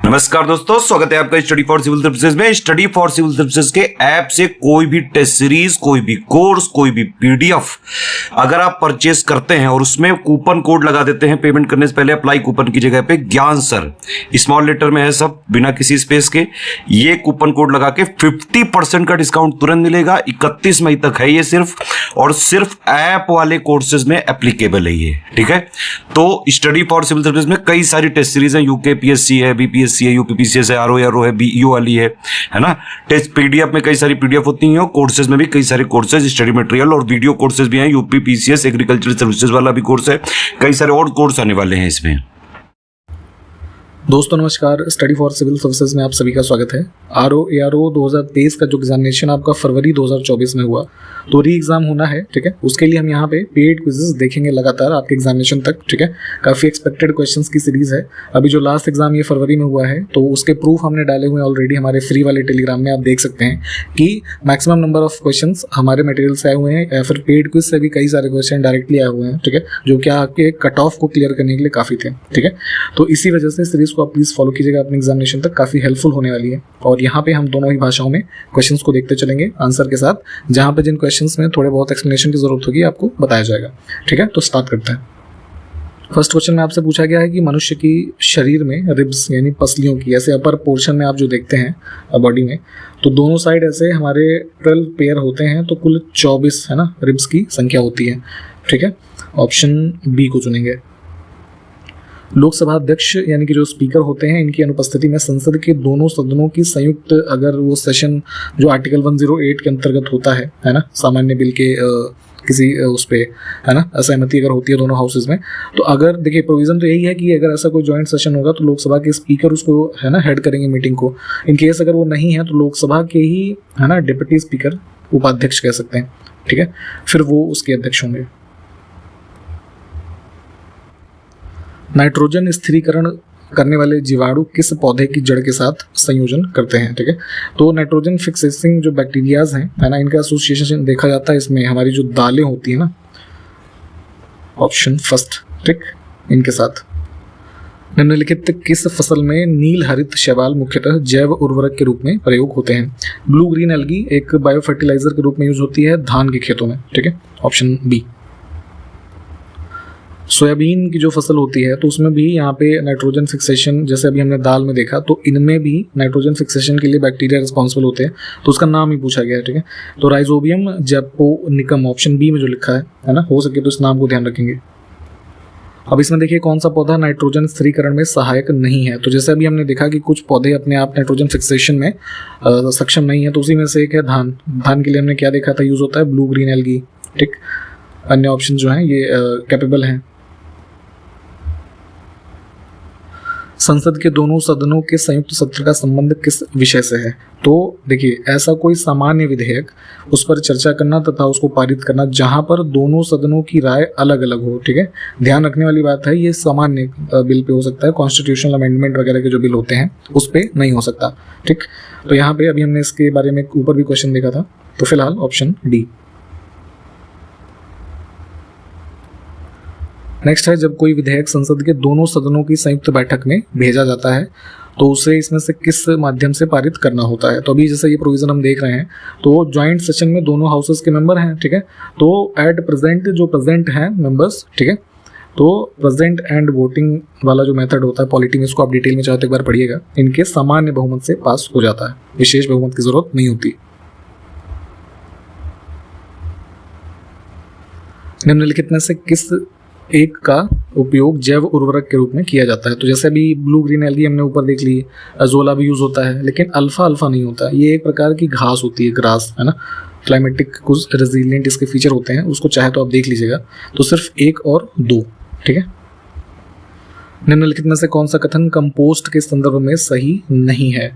नमस्कार दोस्तों, स्वागत है आपका स्टडी फॉर सिविल सर्विसेज में। स्टडी फॉर सिविल सर्विसेज के ऐप से कोई भी टेस्ट सीरीज, कोई भी कोर्स, कोई भी पीडीएफ अगर आप परचेस करते हैं और उसमें कूपन कोड लगा देते हैं पेमेंट करने से पहले, अप्लाई कूपन की जगह पे ज्ञान सर स्मॉल लेटर में है, सब बिना किसी स्पेस के, ये कूपन कोड लगा के 50% का डिस्काउंट तुरंत मिलेगा। 31 मई तक है ये सिर्फ, और सिर्फ ऐप वाले कोर्सेज में एप्लीकेबल है ये, ठीक है। तो स्टडी फॉर सिविल सर्विसेज में कई सारी टेस्ट सीरीज हैं, यूकेपीएससी है, बीपीएससी है, यूपीपीसीएस है, आरओ है, बीईओ वाली है ना। टेस्ट पीडीएफ में कई सारी पीडीएफ होती हैं, और कोर्सेज में भी कई सारे कोर्सेज, स्टडी मटेरियल और वीडियो कोर्सेज भी हैं। यूपीपीसीएस एग्रीकल्चरल सर्विसेज वाला भी कोर्स है, कई सारे और कोर्स आने वाले हैं इसमें। दोस्तों नमस्कार, स्टडी फॉर सिविल सर्विसेज में आप सभी का स्वागत है। आरओ 2023 का जो एग्जामिनेशन आपका फरवरी 2024 में हुआ, तो री एग्जाम होना है, ठीक है। उसके लिए हम यहाँ पे पेड क्विजेस देखेंगे लगातार आपके एग्जामिनेशन तक, ठीक है। काफ़ी एक्सपेक्टेड क्वेश्चंस की सीरीज है। अभी जो लास्ट एग्जाम ये फरवरी में हुआ है, तो उसके प्रूफ हमने डाले हुए हैं ऑलरेडी हमारे फ्री वाले टेलीग्राम में। आप देख सकते हैं कि मैक्सिमम नंबर ऑफ क्वेश्चंस हमारे मटेरियल से आए हुए हैं, या फिर पेड क्विज से भी कई सारे क्वेश्चन डायरेक्टली आए हुए हैं, ठीक है, जो कि आपके कट ऑफ को क्लियर करने के लिए काफ़ी थे, ठीक है। तो इसी वजह से सीरीज को आप प्लीज़ फॉलो कीजिएगा अपने एग्जामिनेशन तक, काफ़ी हेल्पफुल होने वाली है। और यहाँ पे हम दोनों ही भाषाओं में क्वेश्चंस को देखते चलेंगे आंसर के साथ, जहाँ पे जिन क्वेश्चंस में थोड़े बहुत एक्सप्लेनेशन की जरूरत होगी आपको बताया जाएगा, ठीक है। तो स्टार्ट करते हैं। फर्स्ट क्वेश्चन में आपसे पूछा गया है कि मनुष्य की शरीर में रिब्स यानी पसलियों की, ऐसे अपर पोर्शन में आप जो देखते हैं बॉडी में, तो दोनों साइड ऐसे हमारे 12 पेयर होते हैं, तो कुल 24 है ना रिब्स की संख्या होती है, ठीक है। ऑप्शन बी को चुनेंगे। लोकसभा अध्यक्ष यानी कि जो स्पीकर होते हैं, इनकी अनुपस्थिति में संसद के दोनों सदनों की संयुक्त अगर वो सेशन जो आर्टिकल 108 के अंतर्गत होता है ना, सामान्य बिल के किसी उस पे है ना असहमति अगर होती है दोनों हाउसेज में, तो अगर देखिए प्रोविजन तो यही है कि अगर ऐसा कोई जॉइंट सेशन होगा तो लोकसभा के स्पीकर उसको है ना हेड करेंगे मीटिंग को। इन केस अगर वो नहीं है तो लोकसभा के ही है ना डिप्टी स्पीकर, उपाध्यक्ष कह सकते हैं, ठीक है, फिर वो उसके अध्यक्ष होंगे। नाइट्रोजन स्थिरीकरण करने वाले जीवाणु किस पौधे की जड़ के साथ संयोजन करते हैं, ठीक है। तो नाइट्रोजन फिक्सेसिंग जो बैक्टीरियाज हैं है ना, इनका एसोसिएशन देखा जाता है इसमें हमारी जो दालें होती है ना, ऑप्शन फर्स्ट, ठीक, इनके साथ। निम्नलिखित किस फसल में नील हरित शैवाल मुख्यतः जैव उर्वरक के रूप में प्रयोग होते हैं? ब्लू ग्रीन एल्गी एक बायो फर्टिलाइजर के रूप में यूज होती है धान के खेतों में, ठीक है, ऑप्शन बी। सोयाबीन की जो फसल होती है तो उसमें भी यहाँ पे नाइट्रोजन फिक्सेशन, जैसे अभी हमने दाल में देखा, तो इनमें भी नाइट्रोजन फिक्सेशन के लिए बैक्टीरिया रिस्पॉन्सिबल होते हैं, तो उसका नाम ही पूछा गया है, ठीक है। तो राइजोबियम जैपोनिकम ऑप्शन बी में जो लिखा है ना, हो सके तो इस नाम को ध्यान रखेंगे। अब इसमें देखिए कौन सा पौधा नाइट्रोजन स्थिरीकरण में सहायक नहीं है। तो जैसे अभी हमने देखा कि कुछ पौधे अपने आप नाइट्रोजन फिक्सेशन में सक्षम नहीं है, तो उसी में से एक है धान। धान के लिए हमने क्या देखा था, यूज होता है ब्लू ग्रीन एल्गी, ठीक। अन्य ऑप्शन जो हैं ये कैपेबल हैं। संसद के दोनों सदनों के संयुक्त सत्र का संबंध किस विषय से है? तो देखिए ऐसा कोई सामान्य विधेयक, उस पर चर्चा करना तथा उसको पारित करना जहां पर दोनों सदनों की राय अलग अलग हो, ठीक है। ध्यान रखने वाली बात है, ये सामान्य बिल पे हो सकता है, कॉन्स्टिट्यूशनल अमेंडमेंट वगैरह के जो बिल होते हैं उस पर नहीं हो सकता, ठीक। तो यहाँ पे अभी हमने इसके बारे में ऊपर भी क्वेश्चन देखा था, तो फिलहाल ऑप्शन डी। नेक्स्ट है, जब कोई विधेयक संसद के दोनों सदनों की संयुक्त बैठक में भेजा जाता है तो उसे इसमें से किस माध्यम से पारित करना होता है? तो अभी जैसे ये प्रोविजन हम देख रहे हैं, तो जॉइंट सेशन में दोनों हाउसेस के मेंबर हैं, ठीक है। तो एट प्रेजेंट जो प्रेजेंट हैं मेंबर्स, ठीक है, तो प्रेजेंट एंड वोटिंग वाला जो मेथड होता है पॉलिटी में, इसको आप डिटेल में चाहो तो एक बार पढ़िएगा, इनके सामान्य बहुमत से पास हो जाता है, विशेष बहुमत की जरूरत नहीं होती। निम्नलिखित में से किस एक का उपयोग जैव उर्वरक के रूप में किया जाता है? तो जैसे अभी ब्लू ग्रीन एल्गी हमने ऊपर देख ली, अजोला भी यूज होता है, लेकिन अल्फा नहीं होता। ये एक प्रकार की घास होती है, ग्रास है ना, क्लाइमेटिक कुछ रेजिलिएंट इसके फीचर होते हैं, उसको चाहे तो आप देख लीजिएगा। तो सिर्फ 1 और 2, ठीक है। निम्नलिखित में से कौन सा कथन कंपोस्ट के संदर्भ में सही नहीं है?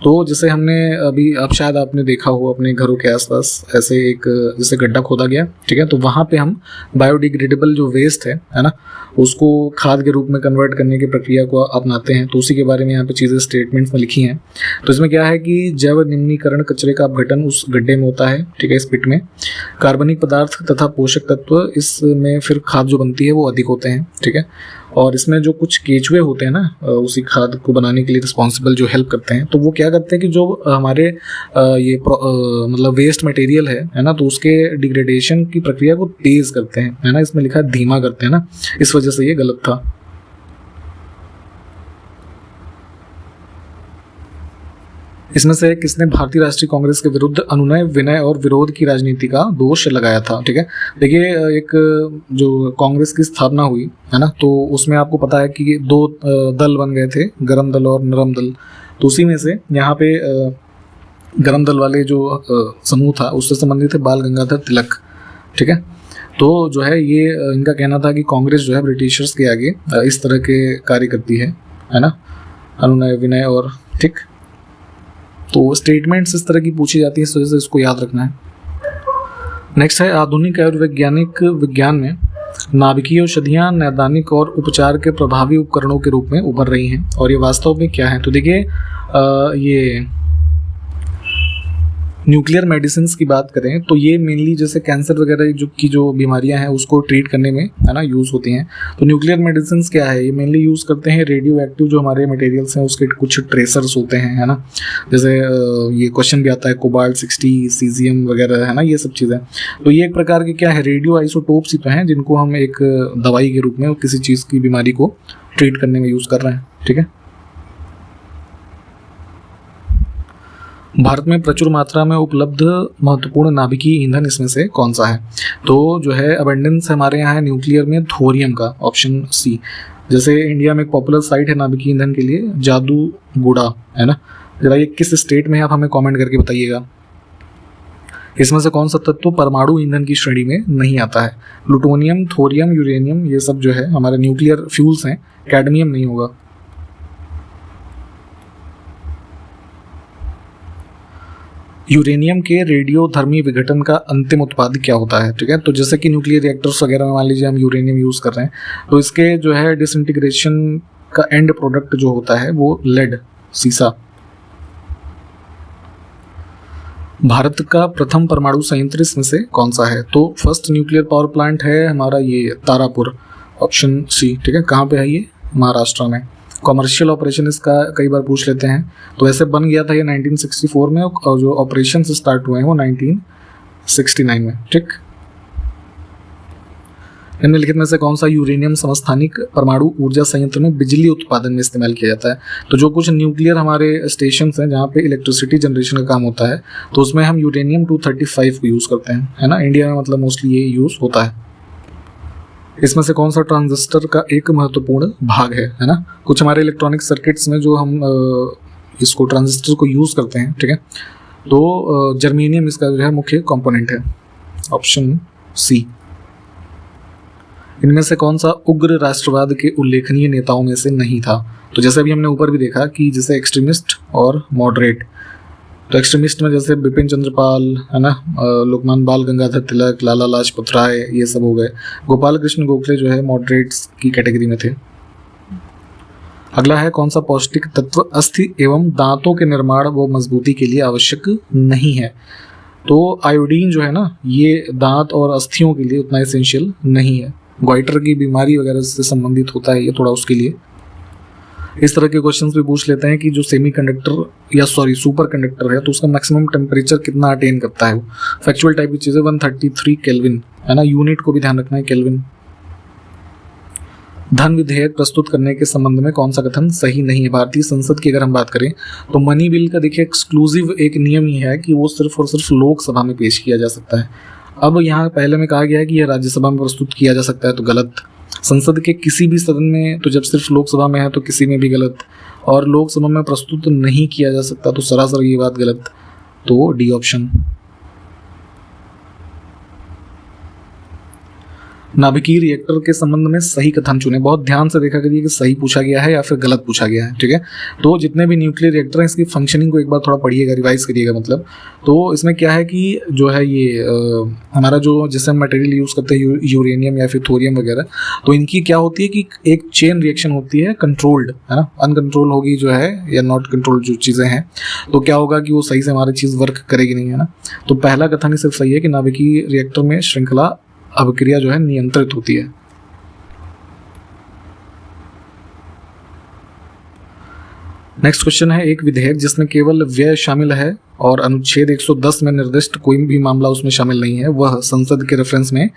तो जैसे हमने अभी, अब शायद आपने देखा हो अपने घरों के आसपास ऐसे एक जैसे गड्ढा खोदा गया, ठीक है, तो वहाँ पे हम बायोडिग्रेडेबल जो वेस्ट है ना, उसको खाद के रूप में कन्वर्ट करने की प्रक्रिया को अपनाते हैं। तो उसी के बारे में यहाँ पे चीज़ें स्टेटमेंट्स में लिखी हैं। तो इसमें क्या है कि जैव निम्नीकरण कचरे का अपघटन उस गड्ढे में होता है, ठीक है, इस पिट में। कार्बनिक पदार्थ तथा पोषक तत्व इसमें फिर खाद जो बनती है वो अधिक होते हैं, ठीक है। और इसमें जो कुछ केचुए होते हैं ना उसी खाद को बनाने के लिए रिस्पॉन्सिबल, जो हेल्प करते हैं, तो वो क्या करते हैं कि जो हमारे मतलब वेस्ट मटेरियल है ना, तो उसके डिग्रेडेशन की प्रक्रिया को तेज करते हैं, है ना, इसमें लिखा है धीमा करते हैं ना, इस वजह से ये गलत था। इसमें से किसने भारतीय राष्ट्रीय कांग्रेस के विरुद्ध अनुनय, विनय और विरोध की राजनीति का दोष लगाया था? ठीक है, देखिए एक जो कांग्रेस की स्थापना हुई है ना, तो उसमें आपको पता है कि दो दल बन गए थे, गरम दल और नरम दल। तो उसी में से यहाँ पे गरम दल वाले जो समूह था उससे संबंधित थे बाल गंगाधर तिलक। ठीक है, तो जो है ये इनका कहना था कि कांग्रेस जो है ब्रिटिशर्स के आगे इस तरह के कार्य करती है ना, अनुनय, विनय और ठीक। तो स्टेटमेंट्स इस तरह की पूछी जाती है, इस वजह से इसको याद रखना है। नेक्स्ट है, आधुनिक आयुर्वैज्ञानिक विज्ञान में नाभिकीय औषधियाँ नैदानिक और उपचार के प्रभावी उपकरणों के रूप में उभर रही हैं, और ये वास्तव में क्या है? तो देखिए ये न्यूक्लियर मेडिसिन की बात करें तो ये मेनली जैसे कैंसर वगैरह जो बीमारियां हैं उसको ट्रीट करने में, है ना, यूज़ होती हैं। तो न्यूक्लियर मेडिसिन क्या है? ये मेनली यूज़ करते हैं रेडियो एक्टिव जो हमारे मटेरियल्स हैं उसके कुछ ट्रेसर्स होते हैं, है ना, जैसे ये क्वेश्चन भी आता है कोबाल्ट 60, सीजियम वगैरह, है ना, ये सब चीज़ें। तो ये एक प्रकार के क्या है, रेडियो आइसोटोप्स ही तो हैं जिनको हम एक दवाई के रूप में किसी चीज़ की बीमारी को ट्रीट करने में यूज़ कर रहे हैं। ठीक है, भारत में प्रचुर मात्रा में उपलब्ध महत्वपूर्ण नाभिकीय ईंधन इसमें से कौन सा है? तो जो है अबंडेंस हमारे यहाँ है न्यूक्लियर में थोरियम का, ऑप्शन सी। जैसे इंडिया में एक पॉपुलर साइट है नाभिकीय ईंधन के लिए, जादूगोड़ा, है ना। जरा ये किस स्टेट में है आप हमें कमेंट करके बताइएगा। इसमें से कौन सा तत्व परमाणु ईंधन की श्रेणी में नहीं आता है? प्लूटोनियम, थोरियम, यूरेनियम, ये सब जो है हमारे न्यूक्लियर फ्यूल्स हैं, कैडमियम नहीं होगा। यूरेनियम के रेडियोधर्मी विघटन का अंतिम उत्पाद क्या होता है? ठीक है, तो जैसे कि न्यूक्लियर रिएक्टर्स वगैरह में मान लीजिए हम यूरेनियम यूज़ कर रहे हैं, तो इसके जो है डिसइंटीग्रेशन का एंड प्रोडक्ट जो होता है वो लेड, सीसा। भारत का प्रथम परमाणु संयंत्र इसमें से कौन सा है? तो फर्स्ट न्यूक्लियर पावर प्लांट है हमारा ये तारापुर, ऑप्शन सी। ठीक है, कहाँ पे है ये? महाराष्ट्र में। कॉमर्शियल ऑपरेशन इसका कई बार पूछ लेते हैं, तो ऐसे बन गया था ये 1964 में, और जो ऑपरेशन स्टार्ट हुए हैं वो 1969 में। ठीक, निम्नलिखित में से कौन सा यूरेनियम समस्थानिक परमाणु ऊर्जा संयंत्र में बिजली उत्पादन में इस्तेमाल किया जाता है? तो जो कुछ न्यूक्लियर हमारे स्टेशन हैं जहाँ पे इलेक्ट्रिसिटी जनरेशन का काम होता है, तो उसमें हम यूरेनियम 235 को यूज़ करते हैं, है ना। इंडिया में मतलब मोस्टली ये यूज़ होता है। इसमें से कौन सा ट्रांजिस्टर का एक महत्वपूर्ण भाग है ना। कुछ हमारे इलेक्ट्रॉनिक सर्किट्स में जो हम इसको ट्रांजिस्टर को यूज़ करते हैं, ठीक है, तो जर्मेनियम इसका जो है मुख्य कंपोनेंट है, ऑप्शन सी। इनमें से कौन सा उग्र राष्ट्रवाद के उल्लेखनीय नेताओं में से नहीं था? तो जैसे अभी हमने ऊपर भी देखा कि जैसे एक्सट्रीमिस्ट और मॉडरेट, तो एक्सट्रीमिस्ट में जैसे बिपिन चंद्र पाल, है ना, लोकमान बाल गंगाधर तिलक, लाला लाजपत राय, ये सब हो गए। गोपाल कृष्ण गोखले जो है मॉडरेट्स की कैटेगरी में थे। अगला है, कौन सा पौष्टिक तत्व अस्थि एवं दांतों के निर्माण व मजबूती के लिए आवश्यक नहीं है? तो आयोडीन जो है ना, ये दांत और अस्थियों के लिए उतना एसेंशियल नहीं है। ग्वाइटर की बीमारी वगैरह से संबंधित होता है ये थोड़ा, उसके लिए इस तरह के क्वेश्चंस भी पूछ लेते हैं कि जो सुपर कंडक्टर है तो उसका मैक्सिमम टेम्परेचर कितना अटेन करता है। वो फैक्चुअल टाइप की चीज़ें 133 केल्विन, है ना, यूनिट को भी ध्यान रखना है, केल्विन। धन विधेयक प्रस्तुत करने के संबंध में कौन सा कथन सही नहीं है? भारतीय संसद की अगर हम बात करें तो मनी बिल का देखिए एक्सक्लूसिव एक नियम ही है कि वो सिर्फ और सिर्फ लोकसभा में पेश किया जा सकता है। अब यहाँ पहले में कहा गया है कि यह राज्यसभा में प्रस्तुत किया जा सकता है, तो गलत। संसद के किसी भी सदन में, तो जब सिर्फ लोकसभा में है तो किसी में भी गलत, और लोकसभा में प्रस्तुत नहीं किया जा सकता तो सरासर ये बात गलत, तो डी ऑप्शन। नाभिकीय रिएक्टर के संबंध में सही कथन चुने। बहुत ध्यान से देखा करिए कि सही पूछा गया है या फिर गलत पूछा गया है, ठीक है। तो जितने भी न्यूक्लियर रिएक्टर हैं इसकी फंक्शनिंग को एक बार थोड़ा पढ़िएगा, रिवाइज करिएगा मतलब। तो इसमें क्या है कि जो है ये हमारा जो जिससे हम मटेरियल यूज़ करते हैं यूरेनियम या फिर थोरियम वगैरह, तो इनकी क्या होती है कि एक चेन रिएक्शन होती है कंट्रोल्ड, है ना। अनकंट्रोल होगी जो है या नॉट कंट्रोल्ड जो चीज़ें हैं, तो क्या होगा कि वो सही से हमारी चीज़ वर्क करेगी नहीं, है ना। तो पहला कथन ही सिर्फ सही है कि नाभिकीय रिएक्टर में श्रृंखला अभिक्रिया जो है नियंत्रित होती है। नेक्स्ट क्वेश्चन है, एक विधेयक जिसमें केवल व्यय शामिल है और अनुच्छेद 110 में निर्दिष्ट कोई भी मामला उसमें शामिल नहीं है, वह संसद के रेफरेंस में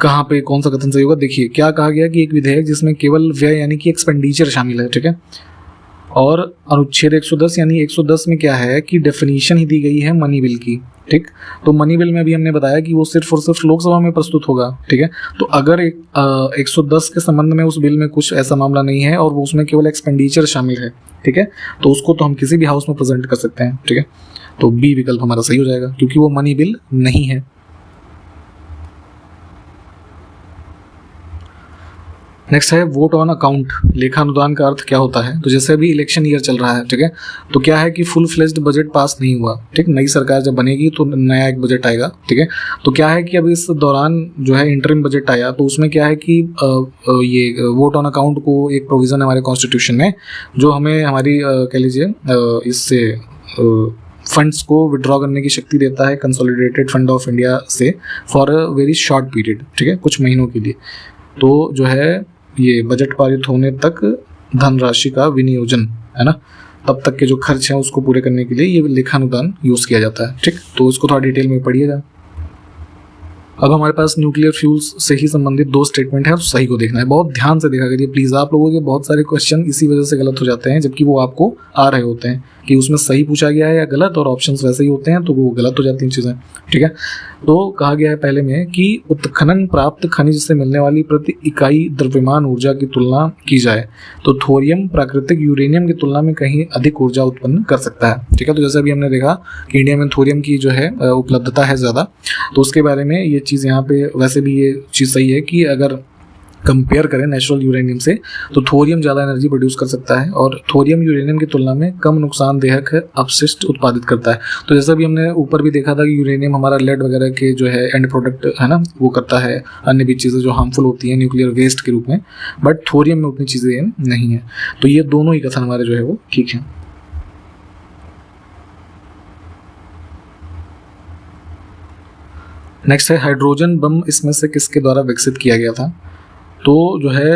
कहाँ पे कौन सा कथन सही होगा? देखिए क्या कहा गया कि एक विधेयक जिसमें केवल व्यय यानी कि एक्सपेंडिचर शामिल है, ठीक है, और अनुच्छेद 110 यानी 110 में क्या है कि डेफिनेशन ही दी गई है मनी बिल की, ठीक। तो मनी बिल में भी हमने बताया कि वो सिर्फ और सिर्फ लोकसभा में प्रस्तुत होगा, ठीक है। तो अगर 110 के संबंध में उस बिल में कुछ ऐसा मामला नहीं है और वो उसमें केवल एक्सपेंडिचर शामिल है, ठीक है, तो उसको तो हम किसी भी हाउस में प्रेजेंट कर सकते हैं, ठीक है। तो बी विकल्प हमारा सही हो जाएगा क्योंकि वो मनी बिल नहीं है। नेक्स्ट है वोट ऑन अकाउंट, लेखानुदान का अर्थ क्या होता है? तो जैसे अभी इलेक्शन ईयर चल रहा है, ठीक है, तो क्या है कि फुल फ्लेज्ड बजट पास नहीं हुआ, ठीक, नई सरकार जब बनेगी तो नया एक बजट आएगा, ठीक है। तो क्या है कि अब इस दौरान जो है इंटरिम बजट आया, तो उसमें क्या है कि ये वोट ऑन अकाउंट को एक प्रोविज़न है हमारे कॉन्स्टिट्यूशन में जो हमें हमारी कह लीजिए इससे फंड्स को विड्रॉ करने की शक्ति देता है कंसोलिडेटेड फंड ऑफ इंडिया से for a very short period, ठीक है, कुछ महीनों के लिए। तो जो है ये बजट पारित होने तक धनराशि का विनियोजन, है ना, तब तक के जो खर्च हैं उसको पूरे करने के लिए ये लेखानुदान यूज़ किया जाता है, ठीक। तो इसको थोड़ा डिटेल में पढ़िएगा। अब हमारे पास न्यूक्लियर फ्यूल्स से ही संबंधित दो स्टेटमेंट है, तो सही को देखना है, बहुत ध्यान से देखा करिए प्लीज़। आप लोगों के बहुत सारे क्वेश्चन इसी वजह से गलत हो जाते हैं जबकि वो आपको आ रहे होते हैं कि उसमें सही पूछा गया है या गलत, और ऑप्शंस वैसे ही होते हैं तो वो गलत हो जाती हैं चीज़ें, ठीक है। तो कहा गया है पहले में कि उत्खनन प्राप्त खनिज से मिलने वाली प्रति इकाई द्रव्यमान ऊर्जा की तुलना की जाए तो थोरियम प्राकृतिक यूरेनियम की तुलना में कहीं अधिक ऊर्जा उत्पन्न कर सकता है, ठीक है। तो जैसे अभी हमने देखा कि इंडिया में थोरियम की जो है उपलब्धता है ज़्यादा, तो उसके बारे में ये चीज़ यहाँ पे वैसे भी ये चीज़ सही है कि अगर कंपेयर करें नेचुरल यूरेनियम से तो थोरियम ज़्यादा एनर्जी प्रोड्यूस कर सकता है और थोरियम यूरेनियम की तुलना में कम नुकसानदेहक अपशिष्ट उत्पादित करता है। तो जैसा भी हमने ऊपर भी देखा था कि यूरेनियम हमारा लेड वगैरह के जो है एंड प्रोडक्ट है ना वो करता है, अन्य भी चीज़ें जो हार्मफुल होती हैं न्यूक्लियर वेस्ट के रूप में, बट थोरियम में उतनी चीज़ें नहीं है। तो ये दोनों ही कथन हमारे जो है वो ठीक है। नेक्स्ट है हाइड्रोजन बम इसमें से किसके द्वारा विकसित किया गया था? तो जो है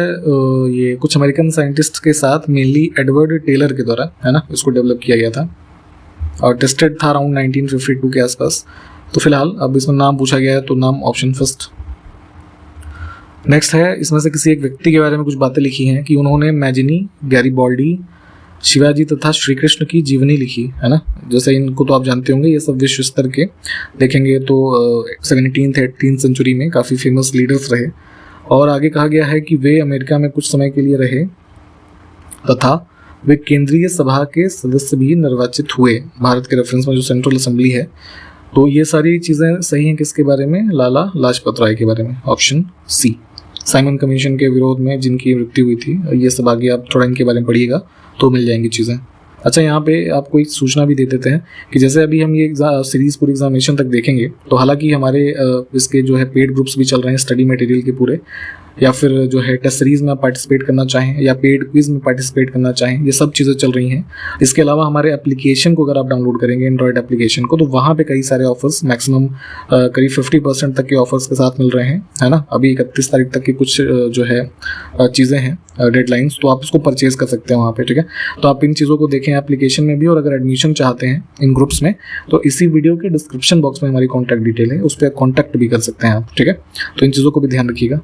ये कुछ अमेरिकन साइंटिस्ट के साथ मेनली एडवर्ड टेलर के द्वारा, है ना, इसको डेवलप किया गया था और टेस्टेड था अराउंड 1952 के आसपास। तो फिलहाल अब इसमें नाम पूछा गया है तो नाम ऑप्शन फर्स्ट। नेक्स्ट है इसमें से किसी एक व्यक्ति के बारे में कुछ बातें लिखी हैं कि उन्होंने मैजिनी, गैरिबॉल्डी, शिवाजी तथा श्री कृष्ण की जीवनी लिखी, है ना। जैसे इनको तो आप जानते होंगे, ये सब विश्व स्तर के देखेंगे तो 17th-18th सेंचुरी में काफ़ी फेमस लीडर्स रहे। और आगे कहा गया है कि वे अमेरिका में कुछ समय के लिए रहे तथा वे केंद्रीय सभा के सदस्य भी निर्वाचित हुए, भारत के रेफरेंस में जो सेंट्रल असेंबली है। तो ये सारी चीज़ें सही हैं किसके बारे में? लाला लाजपत राय के बारे में, ऑप्शन सी। साइमन कमीशन के विरोध में जिनकी मृत्यु हुई थी, ये सब आगे आप थोड़ा इनके बारे में पढ़िएगा तो मिल जाएंगी चीज़ें। अच्छा, यहाँ पे आपको एक सूचना भी दे देते हैं कि जैसे अभी हम ये सीरीज़ पूरी एग्जामिनेशन तक देखेंगे तो हालांकि हमारे इसके जो है पेड ग्रुप्स भी चल रहे हैं स्टडी मटेरियल के पूरे, या फिर जो है टेस्ट सीरीज़ में आप पार्टिसिपेट करना चाहें या पेड क्विज में पार्टिसिपेट करना चाहें, ये सब चीज़ें चल रही हैं। इसके अलावा हमारे एप्लीकेशन को अगर आप डाउनलोड करेंगे एंड्रॉयड एप्लीकेशन को, तो वहाँ पे कई सारे ऑफर्स मैक्सिमम करीब 50% तक के ऑफर्स के साथ मिल रहे हैं, है ना। अभी 31 तारीख तक की कुछ जो है चीज़ें हैं डेडलाइंस, तो आप उसको परचेज़ कर सकते हैं वहाँ पे, ठीक है। तो आप इन चीज़ों को देखें एप्लीकेशन में भी, और अगर एडमिशन चाहते हैं इन ग्रुप्स में तो इसी वीडियो के डिस्क्रिप्शन बॉक्स में हमारी कॉन्टैक्ट डिटेल है, उस पर कॉन्टैक्ट भी कर सकते हैं आप, ठीक है। तो इन चीज़ों को भी ध्यान रखिएगा।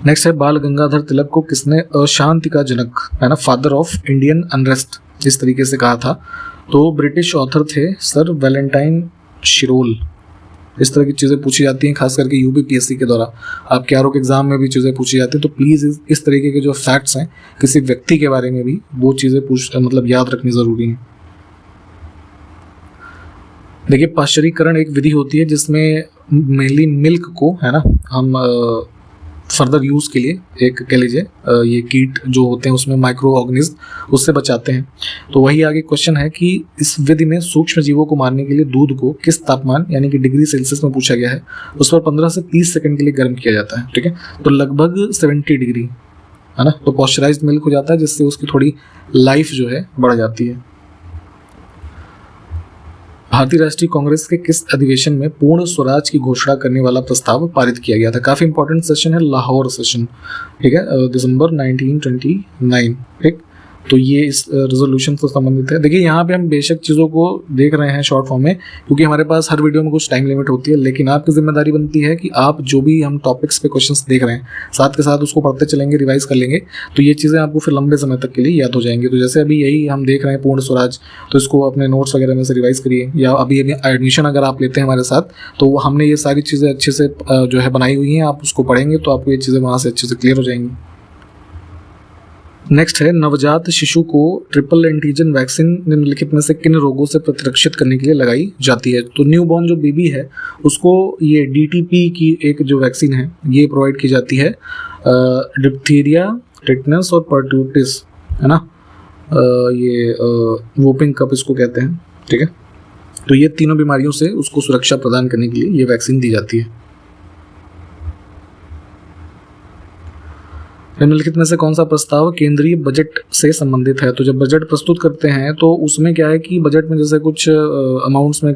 नेक्स्ट है बाल गंगाधर तिलक को किसने अशांति का जनक, है ना, फादर ऑफ इंडियन अनरेस्ट इस तरीके से कहा था? तो ब्रिटिश ऑथर थे सर वैलेंटाइन शिरोल। इस तरह की चीज़ें पूछी जाती हैं खास करके यूपीपीएससी के द्वारा, आपके आरओ के एग्जाम में भी चीज़ें पूछी जाती हैं। तो प्लीज़ इस तरीके के जो फैक्ट्स हैं किसी व्यक्ति के बारे में भी वो चीज़ें मतलब याद रखनी ज़रूरी है। देखिए, पाश्चरीकरण एक विधि होती है जिसमें मेनली मिल्क को, है ना, हम फर्दर यूज़ के लिए एक कह लीजिए ये कीट जो होते हैं उसमें माइक्रो ऑर्गेनिज्म उससे बचाते हैं। तो वही आगे क्वेश्चन है कि इस विधि में सूक्ष्म जीवों को मारने के लिए दूध को किस तापमान यानी कि डिग्री सेल्सियस में पूछा गया है, उस पर 15 से 30 सेकंड के लिए गर्म किया जाता है, ठीक है। तो लगभग 70 डिग्री, है ना। तो पॉस्चराइज्ड मिल्क हो जाता है जिससे उसकी थोड़ी लाइफ जो है बढ़ जाती है। भारतीय राष्ट्रीय कांग्रेस के किस अधिवेशन में पूर्ण स्वराज की घोषणा करने वाला प्रस्ताव पारित किया गया था? काफी इंपॉर्टेंट सेशन है, लाहौर सेशन, ठीक है, दिसंबर 1929, ठीक। तो ये इस रेजोल्यूशन से संबंधित है। देखिए यहाँ पे हम बेशक चीज़ों को देख रहे हैं शॉर्ट फॉर्म में, क्योंकि हमारे पास हर वीडियो में कुछ टाइम लिमिट होती है, लेकिन आपकी जिम्मेदारी बनती है कि आप जो भी हम टॉपिक्स पे क्वेश्चंस देख रहे हैं साथ के साथ उसको पढ़ते चलेंगे, रिवाइज कर लेंगे, तो ये चीज़ें आपको फिर लंबे समय तक के लिए याद हो जाएंगी। तो जैसे अभी यही हम देख रहे हैं पूर्ण स्वराज, तो इसको अपने नोट्स वगैरह में से रिवाइज करिए, या अभी एडमिशन अगर आप लेते हैं हमारे साथ तो हमने ये सारी चीज़ें अच्छे से जो है बनाई हुई हैं, आप उसको पढ़ेंगे तो आपको ये चीज़ें वहाँ से अच्छे से क्लियर हो जाएंगी। नेक्स्ट है, नवजात शिशु को ट्रिपल एंटीजन वैक्सीन निम्नलिखित में से किन रोगों से प्रतिरक्षित करने के लिए लगाई जाती है? तो न्यू बॉर्न जो बेबी है उसको ये DTP की एक जो वैक्सीन है ये प्रोवाइड की जाती है, डिप्थीरिया, टिटनस और पर्ट्यूटिस, है ना, ये वोपिंग कप इसको कहते हैं, ठीक है। तो ये तीनों बीमारियों से उसको सुरक्षा प्रदान करने के लिए ये वैक्सीन दी जाती है। निम्नलिखित में से कौन सा प्रस्ताव केंद्रीय बजट से संबंधित है? तो जब बजट प्रस्तुत करते हैं तो उसमें क्या है कि बजट में जैसे कुछ अमाउंट्स में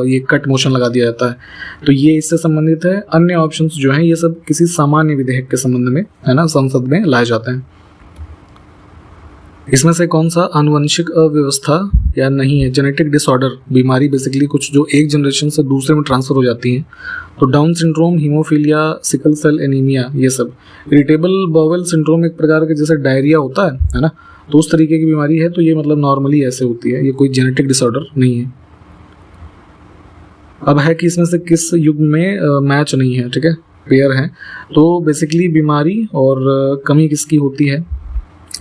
ये कट मोशन लगा दिया जाता है, तो ये इससे संबंधित है। अन्य ऑप्शंस जो हैं ये सब किसी सामान्य विधेयक के संबंध में, है ना, संसद में लाए जाते हैं। इसमें से कौन सा आनुवंशिक अव्यवस्था या नहीं है? जेनेटिक डिसऑर्डर, बीमारी बेसिकली कुछ जो एक जनरेशन से दूसरे में ट्रांसफर हो जाती हैं, तो down syndrome, haemophilia, sickle cell anaemia, ये सब। इरिटेबल बाउल सिंड्रोम एक प्रकार के जैसे डायरिया होता है ना, तो उस तरीके की बीमारी है, तो ये मतलब नॉर्मली ऐसे होती है, ये कोई जेनेटिक डिसऑर्डर नहीं है। अब है कि इसमें से किस युग में मैच नहीं है, ठीक है, पेयर है। तो बेसिकली बीमारी और कमी किसकी होती है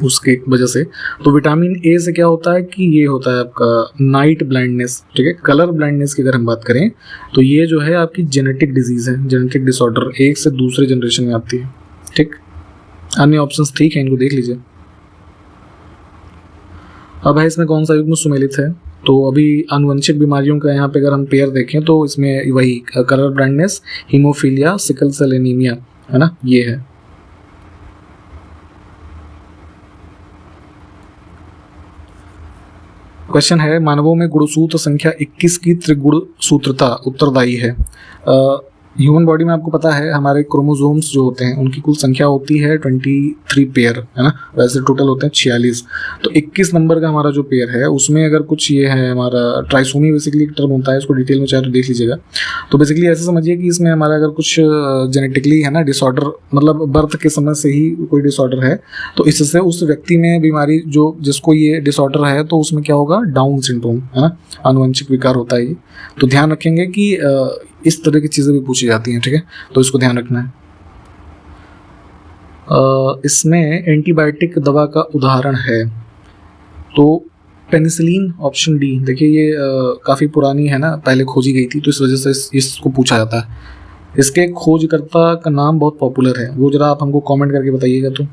उसके वजह से, तो विटामिन ए से क्या होता है कि ये होता है आपका नाइट ब्लाइंडनेस, ठीक है। कलर ब्लाइंडनेस की अगर हम बात करें तो ये जो है आपकी जेनेटिक डिजीज है, जेनेटिक डिसऑर्डर, एक से दूसरे जनरेशन में आती है, ठीक। अन्य ऑप्शंस ठीक है, इनको देख लीजिए। अब है इसमें कौन सा युग्म सुमेलित है? तो अभी आनुवंशिक बीमारियों का यहाँ पे अगर हम पेयर देखें तो इसमें वही colour blindness, haemophilia, sickle cell anaemia, है ना, ये है। क्वेश्चन है, मानवों में गुणसूत्र संख्या 21 की त्रिगुण सूत्रता उत्तरदायी है। ह्यूमन बॉडी में आपको पता है हमारे क्रोमोसोम्स जो होते हैं उनकी कुल संख्या होती है 23 पेयर, है ना, वैसे टोटल होते हैं 46। तो 21 नंबर का हमारा जो पेयर है उसमें अगर कुछ ये है हमारा ट्राइसोमी बेसिकली एक टर्म होता है, इसको डिटेल में चाहे तो देख लीजिएगा। तो बेसिकली ऐसे समझिए कि इसमें हमारा अगर कुछ जेनेटिकली है ना डिसऑर्डर, मतलब बर्थ के समय से ही कोई डिसऑर्डर है, तो इससे उस व्यक्ति में बीमारी जो जिसको ये डिसऑर्डर है तो उसमें क्या होगा, डाउन सिंड्रोम, है ना, आनुवंशिक विकार होता है ये। तो ध्यान रखेंगे कि इस तरह की चीज़ें भी पूछी जाती हैं, ठीक है, तो इसको ध्यान रखना है। इसमें एंटीबायोटिक दवा का उदाहरण है तो पेनिसिलिन, ऑप्शन डी। देखिए ये काफ़ी पुरानी है ना, पहले खोजी गई थी, तो इस वजह से इसको पूछा जाता है। इसके खोजकर्ता का नाम बहुत पॉपुलर है, वो जरा आप हमको कमेंट करके बताइएगा। तो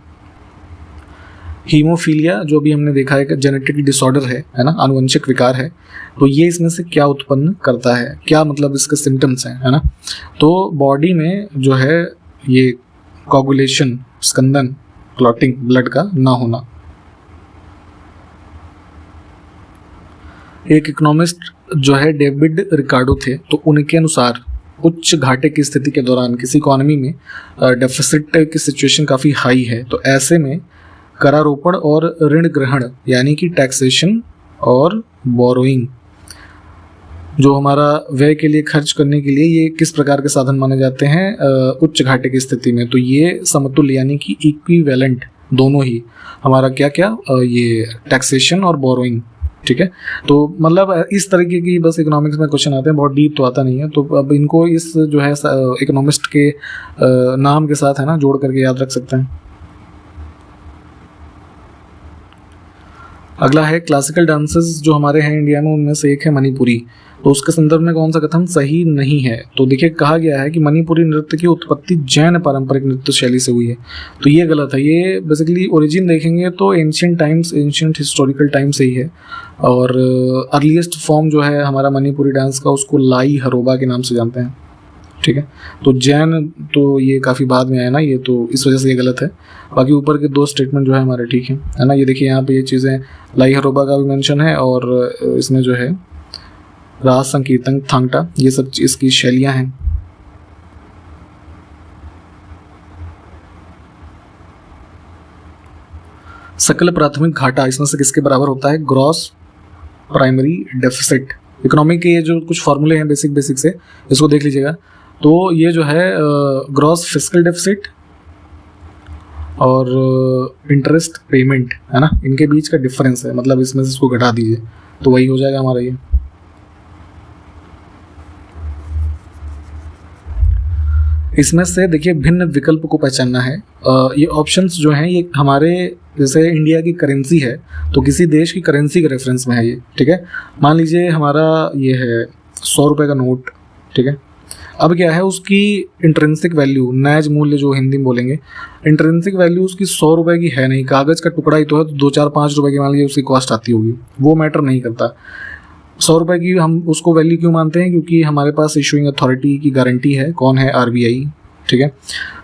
हीमोफीलिया जो भी हमने देखा है कि जेनेटिक डिसऑर्डर है ना, आनुवंशिक विकार है, तो ये इसमें से क्या उत्पन्न करता है, क्या मतलब इसके सिम्टम्स हैं, है ना। तो बॉडी में जो है ये कोगुलेशन, स्कंदन, क्लॉटिंग, ब्लड का ना होना। एक इकोनॉमिस्ट जो है डेविड रिकार्डो थे, तो उनके अनुसार उच्च घाटे की स्थिति के दौरान किसी इकोनॉमी में डेफिसिट की सिचुएशन काफ़ी हाई है, तो ऐसे में करारोपण और ऋण ग्रहण यानी कि टैक्सेशन और बोरोइंग जो हमारा व्यय के लिए खर्च करने के लिए ये किस प्रकार के साधन माने जाते हैं उच्च घाटे की स्थिति में? तो ये समतुल्य यानी कि इक्विवेलेंट दोनों ही हमारा क्या क्या ये टैक्सेशन और बोरोइंग, ठीक है। तो मतलब इस तरीके की बस इकोनॉमिक्स में क्वेश्चन आते हैं, बहुत डीप तो आता नहीं है, तो अब इनको इस जो है इकोनॉमिस्ट के नाम के साथ है ना जोड़ करके याद रख सकते हैं। अगला है क्लासिकल डांसेस जो हमारे हैं इंडिया में, उनमें से एक है मणिपुरी, तो उसके संदर्भ में कौन सा कथन सही नहीं है? तो देखिए कहा गया है कि मणिपुरी नृत्य की उत्पत्ति जैन पारंपरिक नृत्य शैली से हुई है, तो ये गलत है। ये बेसिकली ओरिजिन देखेंगे तो ancient times, ancient historical time से ही है, और अर्लीस्ट फॉर्म जो है हमारा मणिपुरी डांस का उसको लाई हरोबा के नाम से जानते हैं, ठीक है। तो जैन तो ये काफ़ी बाद में आया ना, ये तो इस वजह से ये गलत है। बाकी ऊपर के दो स्टेटमेंट जो है हमारे ठीक है ना। ये देखिए यहाँ पे ये चीज़ें लाई हरोबा का भी मेंशन है, और इसमें जो है राग, संकीर्तन, थांगटा, ये सब इसकी शैलियाँ हैं। सकल प्राथमिक घाटा इसमें से किसके बराबर होता है? Gross primary deficit. इकोनॉमी के ये जो कुछ फॉर्मूले हैं बेसिक से, इसको देख लीजिएगा। तो ये जो है ग्रॉस फिस्कल डेफिसिट और इंटरेस्ट पेमेंट है ना, इनके बीच का डिफरेंस है, मतलब इसमें से इसको घटा दीजिए तो वही हो जाएगा हमारा ये। इसमें से देखिए भिन्न विकल्प को पहचानना है। ये ऑप्शंस जो हैं ये हमारे, जैसे इंडिया की करेंसी है तो किसी देश की करेंसी के रेफरेंस में है ये, ठीक है। मान लीजिए हमारा ये है 100 रुपये का नोट, ठीक है। अब क्या है, उसकी इंट्रिंसिक वैल्यू, नैज मूल्य जो हिंदी में बोलेंगे, इंट्रिंसिक वैल्यू उसकी 100 रुपये की है नहीं, कागज़ का टुकड़ा ही तो है, तो 2, 4, 5 रुपये की मान लीजिए उसकी कॉस्ट आती होगी, वो मैटर नहीं करता। 100 रुपये की हम उसको वैल्यू क्यों मानते हैं? क्योंकि हमारे पास इशूइंग अथॉरिटी की गारंटी है, कौन है? RBI, ठीक है।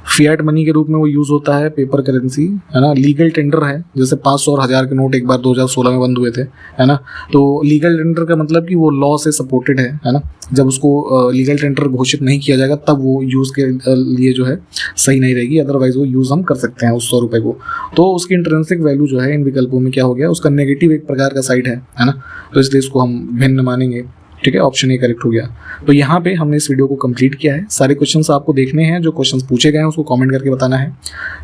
फिएट मनी के रूप में वो यूज़ होता है, पेपर करेंसी है ना। लीगल टेंडर है, जैसे 500 और 1000 के नोट एक बार 2016 में बंद हुए थे, है ना। तो लीगल टेंडर का मतलब कि वो लॉ से सपोर्टेड है ना। जब उसको लीगल टेंडर घोषित नहीं किया जाएगा तब वो यूज़ के लिए जो है सही नहीं रहेगी, अदरवाइज वो यूज़ हम कर सकते हैं उस 100 रुपये को। तो उसकी इंट्रिंसिक वैल्यू जो है इन विकल्पों में क्या हो गया, उसका नेगेटिव एक प्रकार का साइड है ना। तो इसलिए इसको हम भिन्न मानेंगे, ठीक है। ऑप्शन ए करेक्ट हो गया। तो यहाँ पे हमने इस वीडियो को कंप्लीट किया है। सारे क्वेश्चंस आपको देखने हैं, जो क्वेश्चंस पूछे गए हैं उसको कमेंट करके बताना है।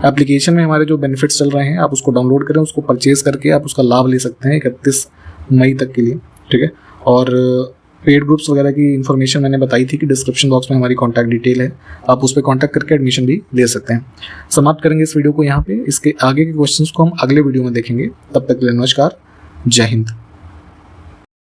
एप्लीकेशन में हमारे जो बेनिफिट्स चल रहे हैं आप उसको डाउनलोड करें, उसको परचेज करके आप उसका लाभ ले सकते हैं 31 मई तक के लिए, ठीक है। और पेड ग्रुप्स वगैरह की इन्फॉर्मेशन मैंने बताई थी कि डिस्क्रिप्शन बॉक्स में हमारी कॉन्टैक्ट डिटेल है, आप उस पर कॉन्टैक्ट करके एडमिशन भी ले सकते हैं। समाप्त करेंगे इस वीडियो को यहाँ पे। इसके आगे के क्वेश्चंस को हम अगले वीडियो में देखेंगे। तब तक के लिए नमस्कार, जय हिंद।